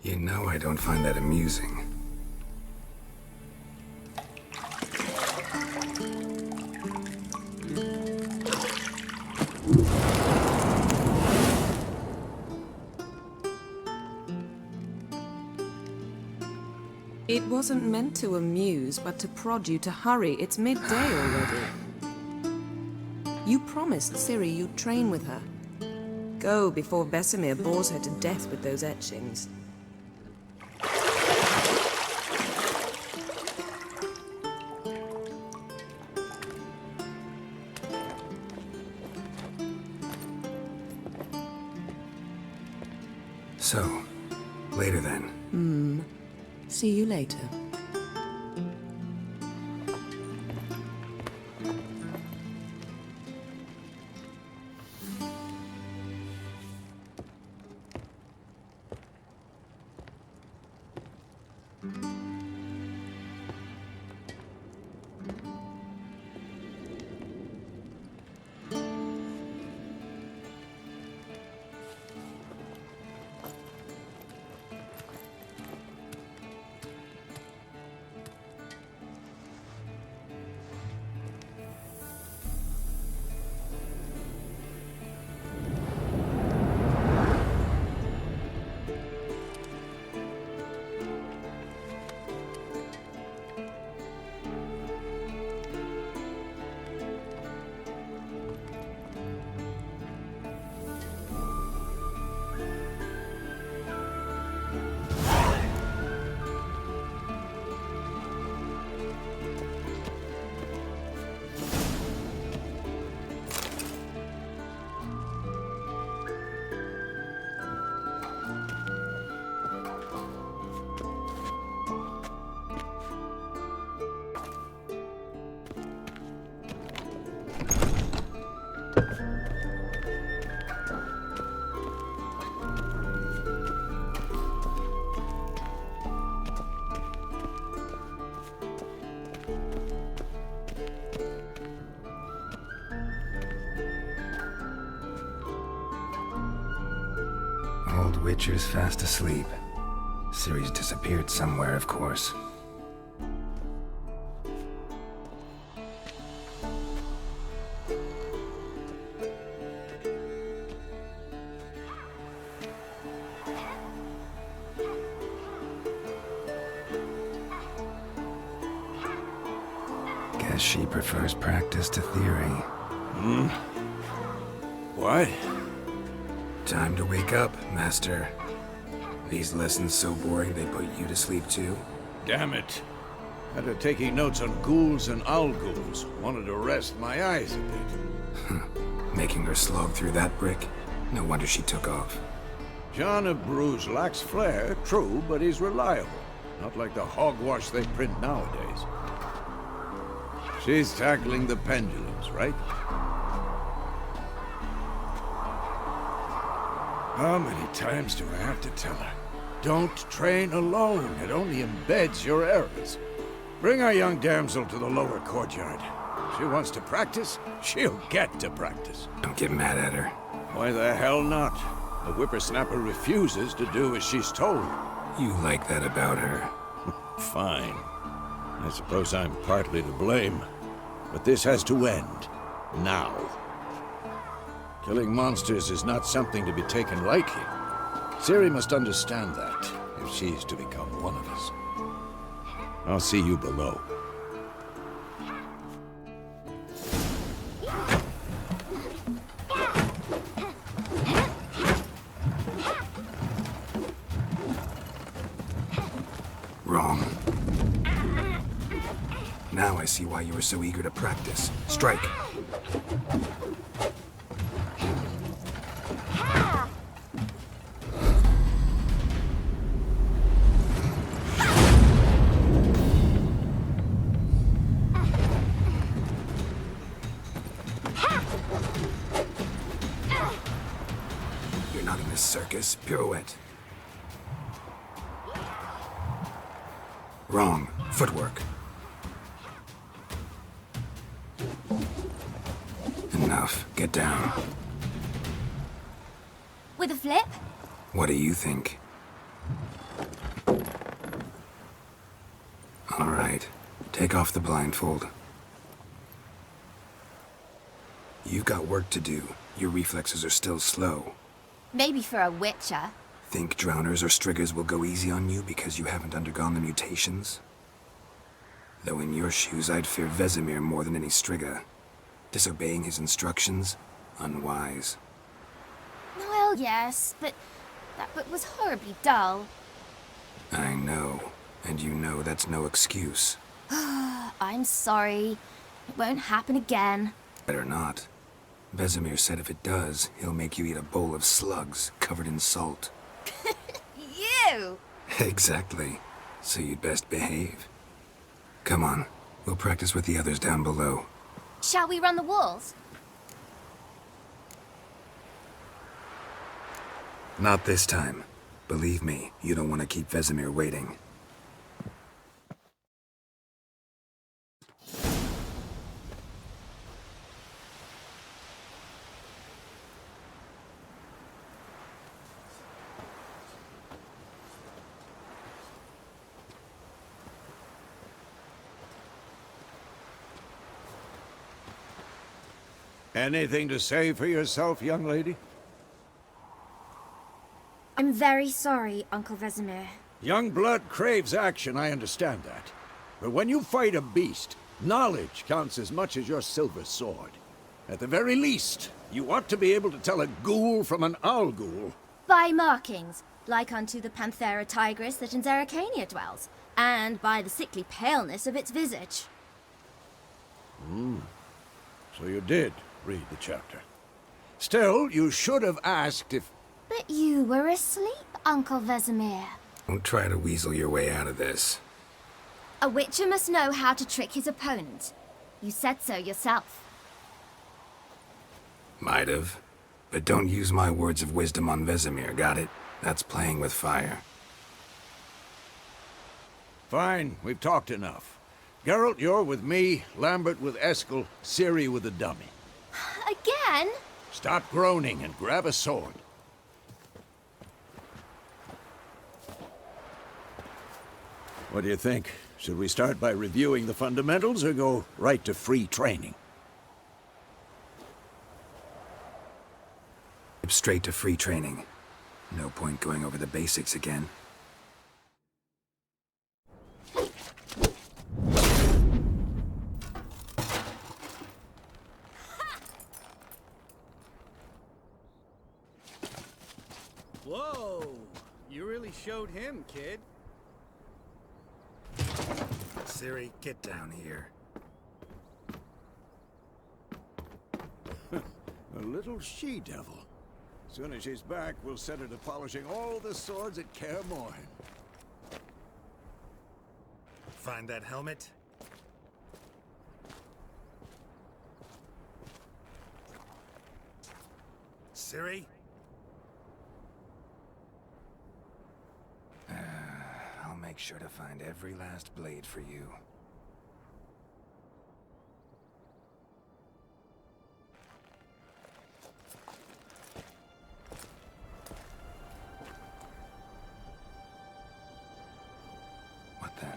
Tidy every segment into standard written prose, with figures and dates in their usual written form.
You know I don't find that amusing. It wasn't meant to amuse, but to prod you to hurry. It's midday already. You promised Ciri you'd train with her. Go before Vesemir bores her to death with those etchings. So, later then. See you later. Old Witcher's fast asleep. Ciri's disappeared somewhere, of course. Guess she prefers practice to theory. What? Time to wake up, Master. These lessons so boring they put you to sleep too? Damn it. After taking notes on ghouls and owl ghouls, wanted to rest my eyes a bit. Making her slog through that brick? No wonder she took off. John of Bruges lacks flair, true, but he's reliable. Not like the hogwash they print nowadays. She's tackling the pendulums, right? How many times do I have to tell her? Don't train alone. It only embeds your errors. Bring our young damsel to the lower courtyard. She wants to practice, she'll get to practice. Don't get mad at her. Why the hell not? The whippersnapper refuses to do as she's told. You like that about her. Fine. I suppose I'm partly to blame. But this has to end. Now. Killing monsters is not something to be taken lightly. Ciri must understand that, if she's to become one of us. I'll see you below. Wrong. Now I see why you were so eager to practice. Strike. You're not in a circus. Pirouette. Wrong. Footwork. Enough. Get down. With a flip? What do you think? Take off the blindfold. You've got work to do. Your reflexes are still slow. Maybe for a witcher. Think drowners or striggers will go easy on you because you haven't undergone the mutations? Though in your shoes, I'd fear Vesemir more than any strigger. Disobeying his instructions? Unwise. Well, yes, but that book was horribly dull. I know. And you know that's no excuse. I'm sorry. It won't happen again. Better not. Vesemir said if it does, he'll make you eat a bowl of slugs covered in salt. You! Exactly. So you'd best behave. Come on. We'll practice with the others down below. Shall we run the walls? Not this time. Believe me, you don't want to keep Vesemir waiting. Anything to say for yourself, young lady? I'm very sorry, Uncle Vesemir. Young blood craves action, I understand that. But when you fight a beast, knowledge counts as much as your silver sword. At the very least, you ought to be able to tell a ghoul from an owl ghoul. By markings, like unto the Panthera tigris that in Zerrikania dwells, and by the sickly paleness of its visage. So you did read the chapter. Still, you should have asked if... But you were asleep, Uncle Vesemir. Don't try to weasel your way out of this. A witcher must know how to trick his opponent. You said so yourself. Might have. But don't use my words of wisdom on Vesemir, got it? That's playing with fire. Fine, we've talked enough. Geralt, you're with me, Lambert with Eskel, Ciri with the dummy. Again? Stop groaning and grab a sword. What do you think? Should we start by reviewing the fundamentals or go right to free training? Straight to free training. No point going over the basics again. Whoa! You really showed him, kid. Ciri, get down here. A little she-devil. Soon as she's back, we'll set her to polishing all the swords at Kaer Morhen. Find that helmet? Ciri? I'll make sure to find every last blade for you. What the?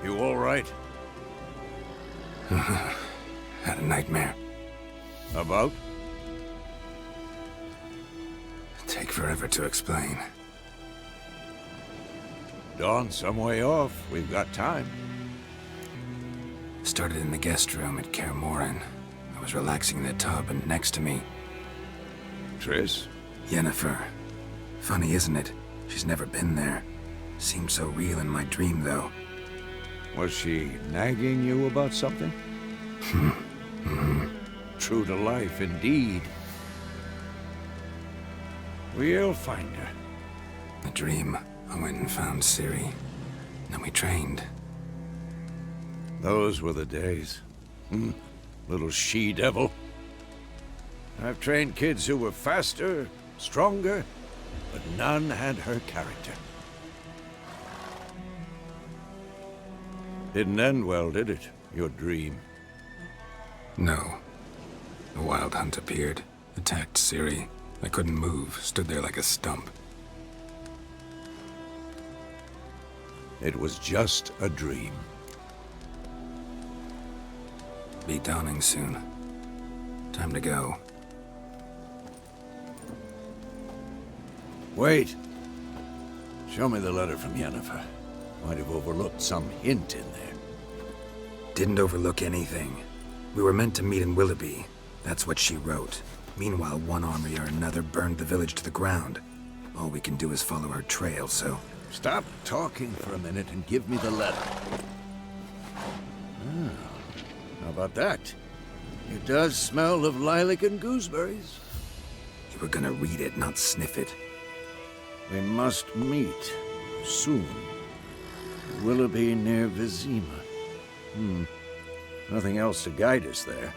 You all right? Had a nightmare. About? take forever to explain. Dawn's some way off. We've got time. Started in the guest room at Kaer Morhen. I was relaxing in the tub, and next to me, Triss? Yennefer. Funny, isn't it? She's never been there. Seemed so real in my dream, though. Was she nagging you about something? True to life, indeed. We'll find her. The dream, I went and found Ciri. Then we trained. Those were the days. Little she-devil. I've trained kids who were faster, stronger, but none had her character. Didn't end well, did it? Your dream? No. A wild hunt appeared, attacked Ciri. I couldn't move, stood there like a stump. It was just a dream. Be dawning soon. Time to go. Wait. Show me the letter from Yennefer. Might have overlooked some hint in there. Didn't overlook anything. We were meant to meet in Willoughby. That's what she wrote. Meanwhile, one army or another burned the village to the ground. All we can do is follow her trail, so... Stop talking for a minute and give me the letter. How about that? It does smell of lilac and gooseberries. You were gonna read it, not sniff it. We must meet soon. Willoughby near Vizima. Nothing else to guide us there.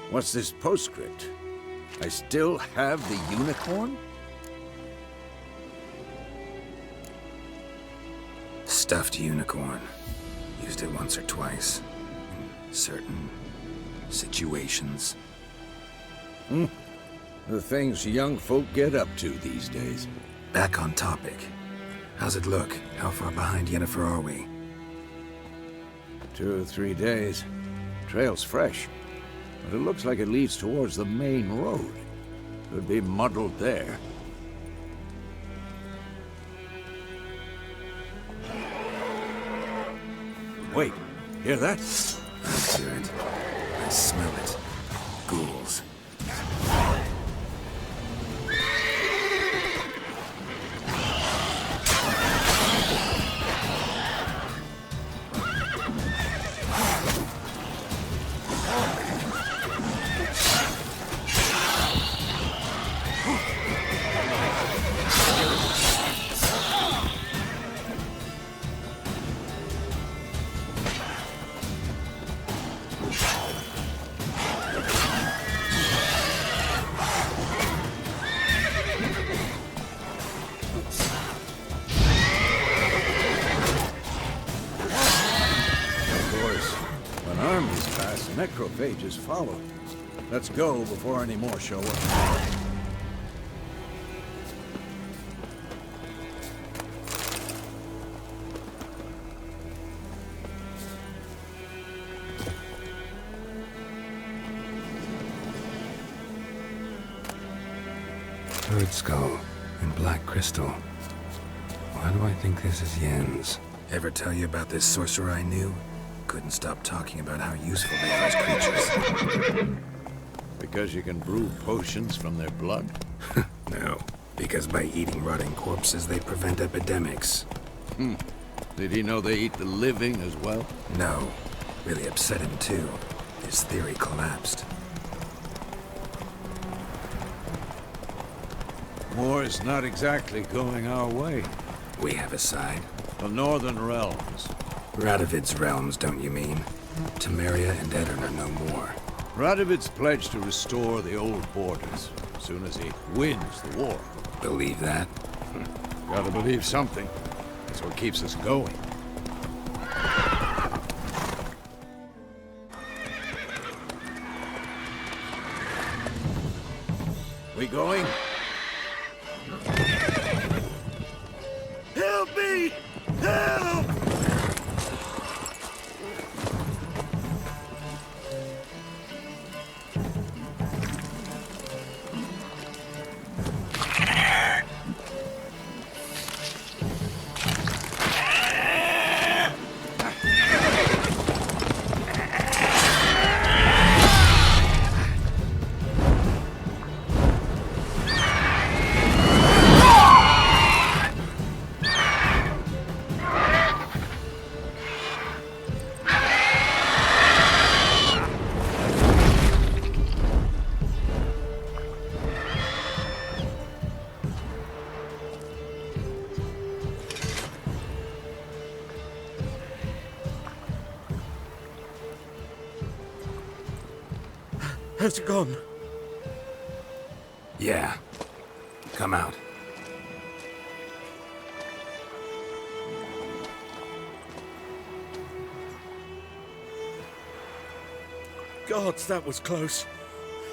What's this postscript? I still have the unicorn? Stuffed unicorn. Used it once or twice. In certain situations. The things young folk get up to these days. Back on topic. How's it look? How far behind Yennefer are we? 2 or 3 days. Trail's fresh, but it looks like it leads towards the main road. Could be muddled there. Wait, hear that? I hear it. I smell it. Ghouls. Necrophages follow. Let's go before any more show up. Bird skull and black crystal. Why do I think this is Yen's? Ever tell you about this sorcerer I knew? Couldn't stop talking about how useful they are as creatures. Because you can brew potions from their blood? No, because by eating rotting corpses, they prevent epidemics. Did he know they eat the living as well? No, really upset him too. His theory collapsed. War's not exactly going our way. We have a side. The Northern Realms. Radovid's realms, don't you mean? Temeria and Edirn are no more. Radovid's pledged to restore the old borders as soon as he wins the war. Believe that? Gotta believe something. That's what keeps us going. We going? Help me! Help! Has it gone? Yeah. Come out. Gods, that was close.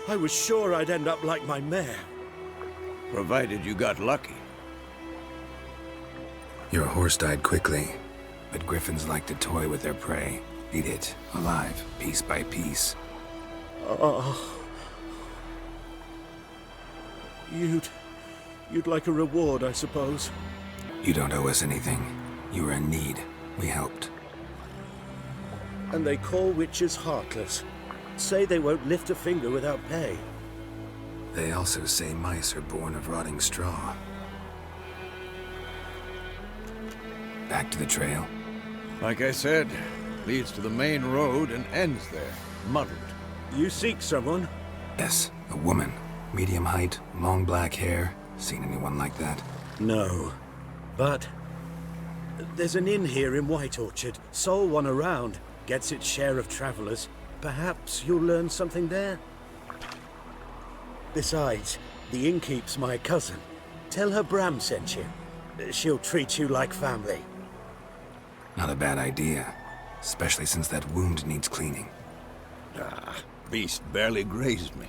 I was sure I'd end up like my mare. Provided you got lucky. Your horse died quickly, but griffins like to toy with their prey. Eat it, alive, piece by piece. Oh. You'd like a reward, I suppose. You don't owe us anything. You were in need. We helped. And they call witches heartless. Say they won't lift a finger without pay. They also say mice are born of rotting straw. Back to the trail. Like I said, leads to the main road and ends there, muddled. You seek someone? Yes, a woman. Medium height, long black hair. Seen anyone like that? No. But there's an inn here in White Orchard. Sole one around. Gets its share of travelers. Perhaps you'll learn something there? Besides, the innkeep's my cousin. Tell her Bram sent you. She'll treat you like family. Not a bad idea. Especially since that wound needs cleaning. Ah, beast barely grazed me.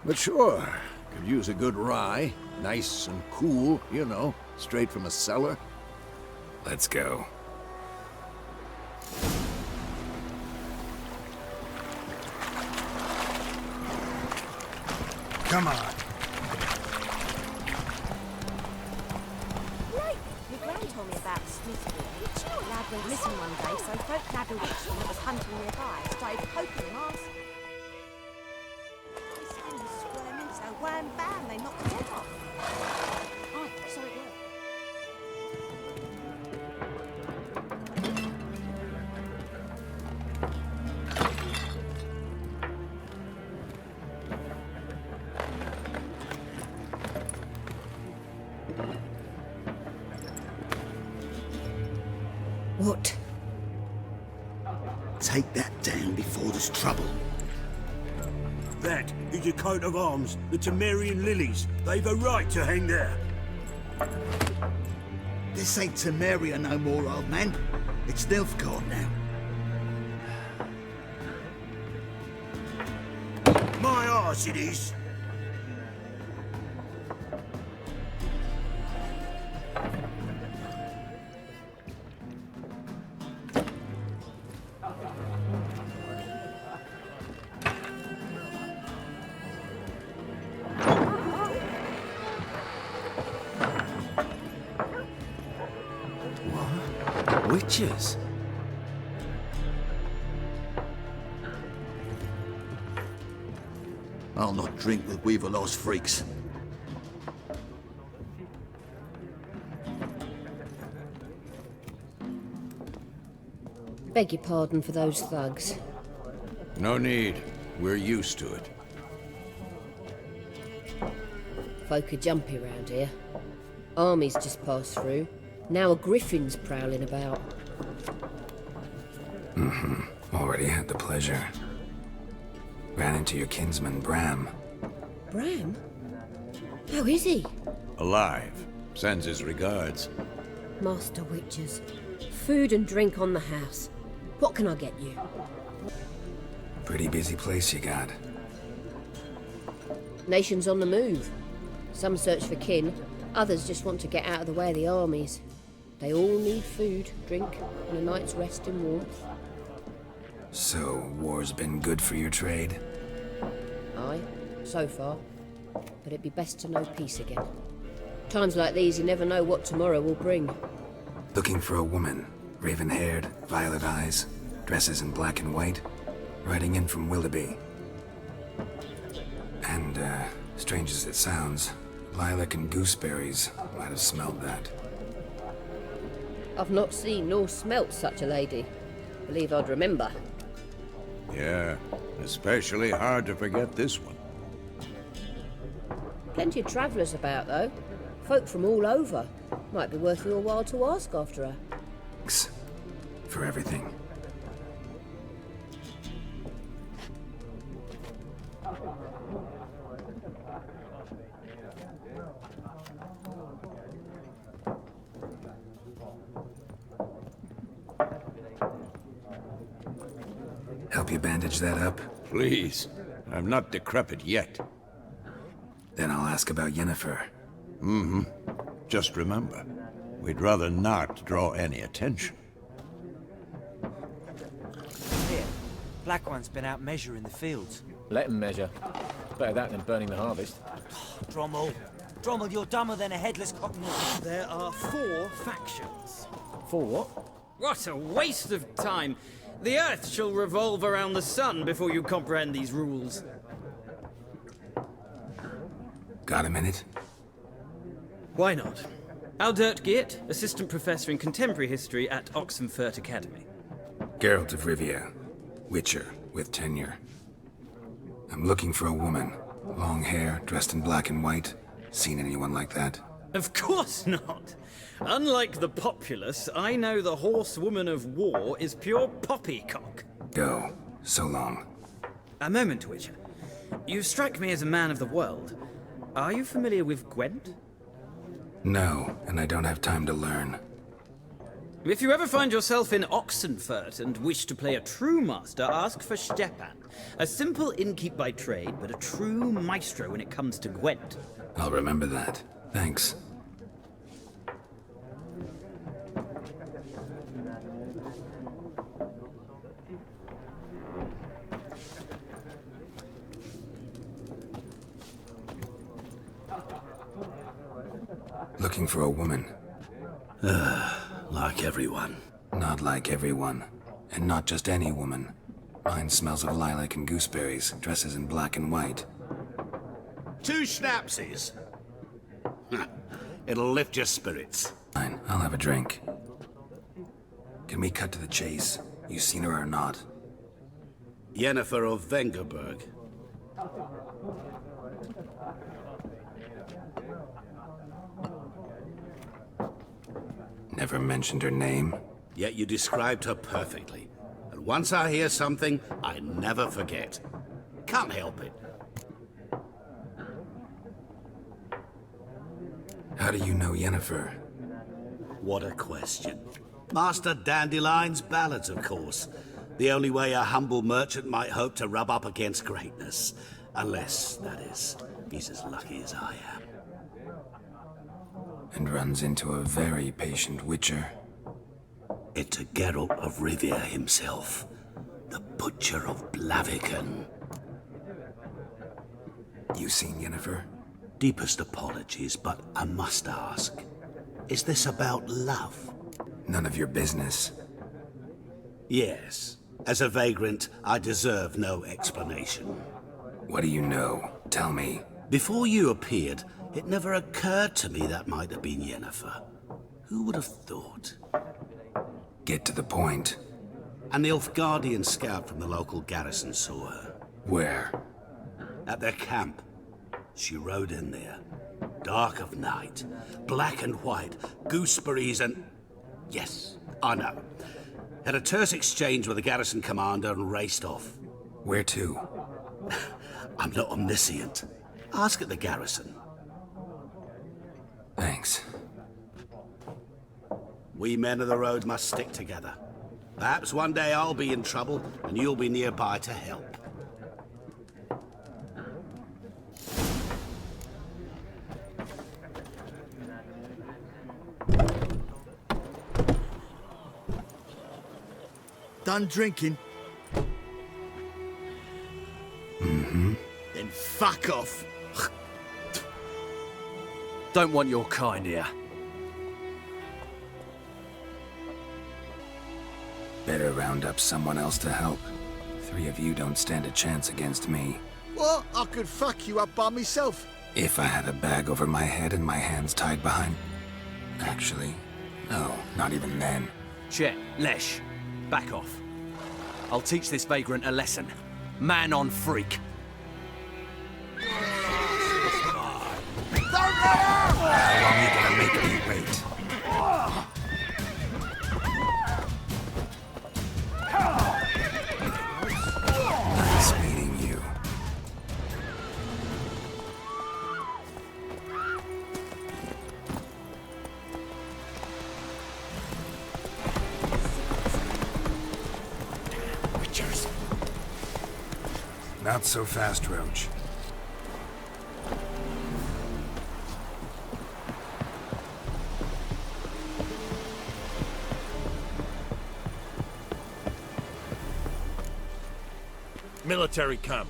But sure, could use a good rye. Nice and cool, you know, straight from a cellar. Let's go. Come on. Right, your gran told me about Smith's Guía. Did you know a lad went missing one day, so folk nabbed a witchman that was hunting nearby and started poking him arse. His son was squirming, so wham bam, they knocked his head off. Oh, so it worked. What? Take that down before there's trouble. That is your coat of arms, the Temerian lilies. They've a right to hang there. This ain't Temeria no more, old man. It's Nilfgaard now. My arse it is. Witches? I'll not drink with Weaverlost freaks. Beg your pardon for those thugs. No need. We're used to it. Folk are jumpy round here. Armies just passed through. Now a griffin's prowling about. Already had the pleasure. Ran into your kinsman, Bram. Bram? How is he? Alive. Sends his regards. Master Witches. Food and drink on the house. What can I get you? Pretty busy place you got. Nations on the move. Some search for kin, others just want to get out of the way of the armies. They all need food, drink, and a night's rest in warmth. So, war's been good for your trade? Aye, so far. But it'd be best to know peace again. Times like these, you never know what tomorrow will bring. Looking for a woman. Raven-haired, violet eyes, dresses in black and white. Riding in from Willoughby. And, strange as it sounds, lilac and gooseberries might have smelled that. I've not seen nor smelt such a lady. Believe I'd remember. Yeah, especially hard to forget this one. Plenty of travellers about, though. Folk from all over. Might be worth your while to ask after her. Thanks for everything. you bandage that up? Please. I'm not decrepit yet. Then I'll ask about Yennefer. Just remember, we'd rather not draw any attention. Here, Black One's been out measuring the fields. Let him measure. Better that than burning the harvest. Drommel. Drommel, you're dumber than a headless cockney. There are 4 factions. For what? What a waste of time! The Earth shall revolve around the sun before you comprehend these rules. Got a minute? Why not? Aldert Geert, Assistant Professor in Contemporary History at Oxenfurt Academy. Geralt of Rivia. Witcher, with tenure. I'm looking for a woman. Long hair, dressed in black and white. Seen anyone like that? Of course not! Unlike the populace, I know the horsewoman of war is pure poppycock. Go. So long. A moment, Witcher. You strike me as a man of the world. Are you familiar with Gwent? No, and I don't have time to learn. If you ever find yourself in Oxenfurt and wish to play a true master, ask for Stepan. A simple innkeep by trade, but a true maestro when it comes to Gwent. I'll remember that. Thanks. Looking for a woman. Like everyone. Not like everyone. And not just any woman. Mine smells of lilac and gooseberries, dresses in black and white. 2 schnapsies. It'll lift your spirits. Fine, I'll have a drink. Can we cut to the chase? You seen her or not? Yennefer of Vengerberg. Never mentioned her name? Yet you described her perfectly. And once I hear something, I never forget. Can't help it. How do you know Yennefer? What a question. Master Dandelion's ballads, of course. The only way a humble merchant might hope to rub up against greatness. Unless, that is, he's as lucky as I am. And runs into a very patient witcher. Into Geralt of Rivia himself. The Butcher of Blaviken. You seen Yennefer? Deepest apologies, but I must ask. Is this about love? None of your business. Yes. As a vagrant, I deserve no explanation. What do you know? Tell me. Before you appeared, it never occurred to me that might have been Yennefer. Who would have thought? Get to the point. An Nilfgaardian scout from the local garrison saw her. Where? At their camp. She rode in there. Dark of night. Black and white. Gooseberries and... Yes, I know. Had a terse exchange with the garrison commander and raced off. Where to? I'm not omniscient. Ask at the garrison. Thanks. We men of the road must stick together. Perhaps one day I'll be in trouble and you'll be nearby to help. Done drinking? Mm-hmm. Then fuck off. Don't want your kind here. Better round up someone else to help. 3 of you don't stand a chance against me. What? I could fuck you up by myself. If I had a bag over my head and my hands tied behind... Actually, no, not even then. Chet, Lesh, back off. I'll teach this vagrant a lesson. Man on freak. How long you gonna make me wait? Nice meeting you. Witchers. Not so fast, Roach. Military camp.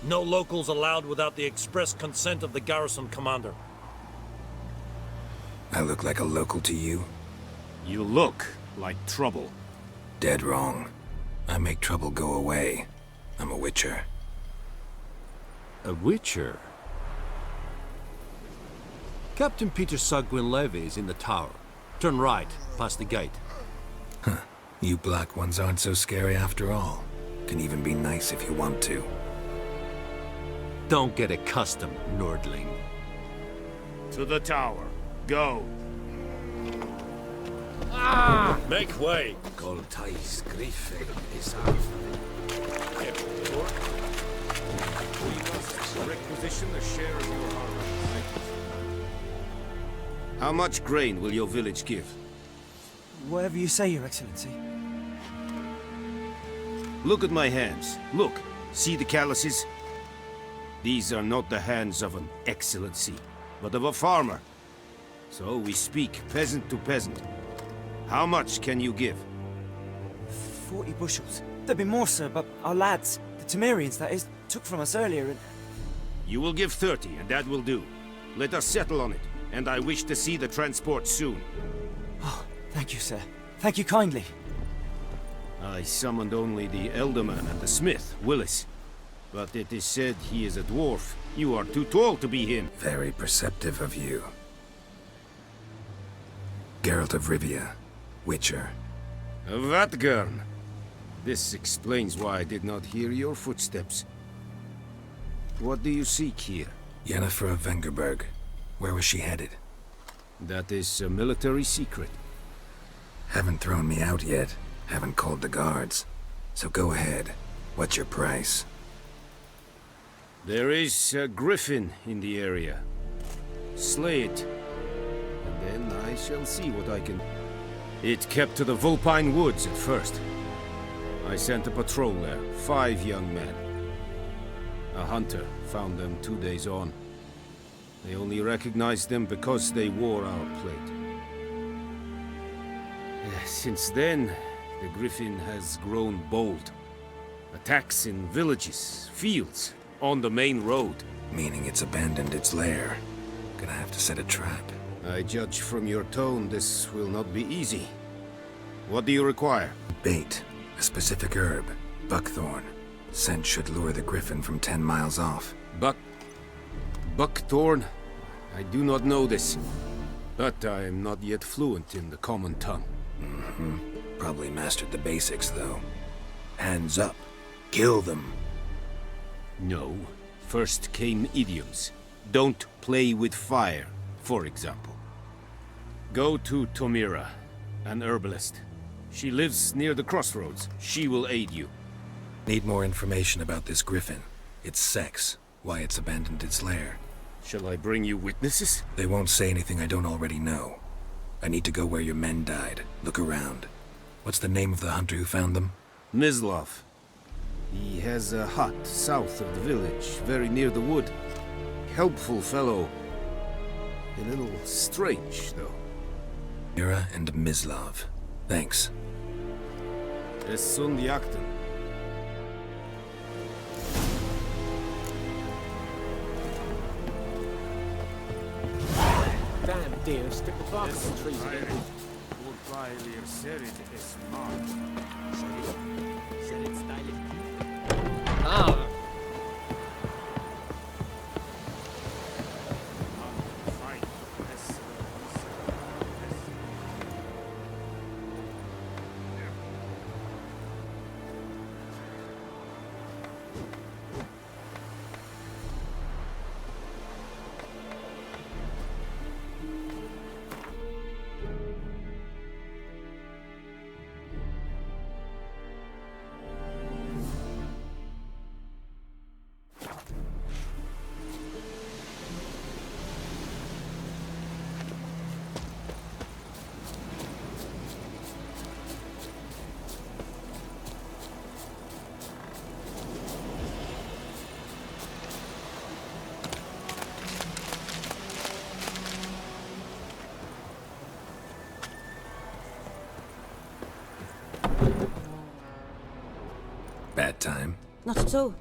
No locals allowed without the express consent of the garrison commander. I look like a local to you? You look like trouble. Dead wrong. I make trouble go away. I'm a witcher. A witcher? Captain Peter Sagwin Levy is in the tower. Turn right, past the gate. Huh. You black ones aren't so scary after all. Can even be nice if you want to. Don't get accustomed, Nordling. To the tower. Go. Make way. Goltais Griffin is We must requisition the share of your harvest. How much grain will your village give? Whatever you say, Your Excellency. Look at my hands. Look. See the calluses? These are not the hands of an excellency, but of a farmer. So we speak peasant to peasant. How much can you give? 40 bushels. There'd be more, sir, but our lads, the Temerians, that is, took from us earlier and... You will give 30, and that will do. Let us settle on it, and I wish to see the transport soon. Oh, thank you, sir. Thank you kindly. I summoned only the Elderman and the smith, Willis. But it is said he is a dwarf. You are too tall to be him. Very perceptive of you. Geralt of Rivia, Witcher. Vatgern. This explains why I did not hear your footsteps. What do you seek here? Yennefer of Vengerberg. Where was she headed? That is a military secret. Haven't thrown me out yet. Haven't called the guards. So go ahead. What's your price? There is a griffin in the area. Slay it. And then I shall see what I can... It kept to the Vulpine Woods at first. I sent a patrol there, 5 young men. A hunter found them 2 days on. They only recognized them because they wore our plate. Since then, the griffin has grown bold. Attacks in villages, fields, on the main road. Meaning it's abandoned its lair. Gonna have to set a trap. I judge from your tone this will not be easy. What do you require? Bait. A specific herb. Buckthorn. Scent should lure the griffin from 10 miles off. Buckthorn? I do not know this. But I am not yet fluent in the common tongue. Mm-hmm. Probably mastered the basics, though. Hands up. Kill them. No. First came idioms. Don't play with fire, for example. Go to Tomira, an herbalist. She lives near the crossroads. She will aid you. Need more information about this griffin. Its sex. Why it's abandoned its lair. Shall I bring you witnesses? They won't say anything I don't already know. I need to go where your men died. Look around. What's the name of the hunter who found them? Mislav. He has a hut south of the village, very near the wood. Helpful fellow. A little strange, though. Mira and Mislav. Thanks. Es sunt jakten. Damn deer, strip the bark off the trees again. Ah! Not at all.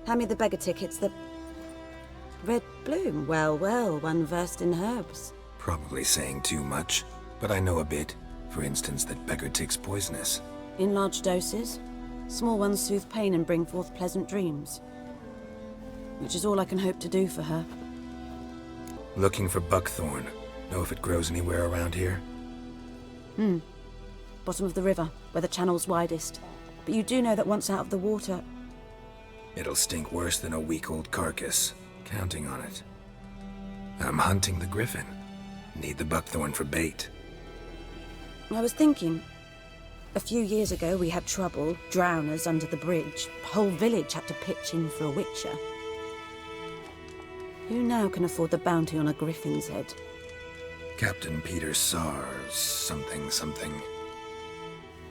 Hand me the beggar tickets, the... Red bloom. Well, well, one versed in herbs. Probably saying too much, but I know a bit. For instance, that beggar tick's poisonous. In large doses. Small ones soothe pain and bring forth pleasant dreams. Which is all I can hope to do for her. Looking for buckthorn. Know if it grows anywhere around here? Bottom of the river, where the channel's widest. But you do know that once out of the water... It'll stink worse than a week-old carcass. Counting on it. I'm hunting the griffin. Need the buckthorn for bait. I was thinking... A few years ago we had trouble, drowners under the bridge. The whole village had to pitch in for a witcher. Who now can afford the bounty on a griffin's head? Captain Peter Sars, something.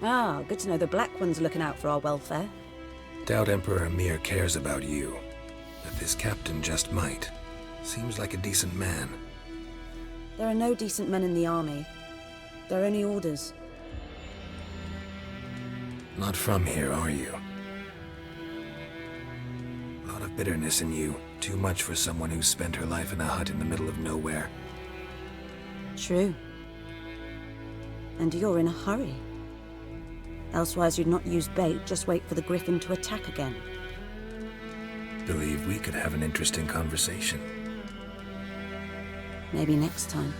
Ah, good to know the Black One's looking out for our welfare. Doubt Emperor Emir cares about you. But this captain just might. Seems like a decent man. There are no decent men in the army. There are only orders. Not from here, are you? A lot of bitterness in you. Too much for someone who's spent her life in a hut in the middle of nowhere. True. And you're in a hurry. Elsewise you'd not use bait, just wait for the griffin to attack again. Believe we could have an interesting conversation. Maybe next time.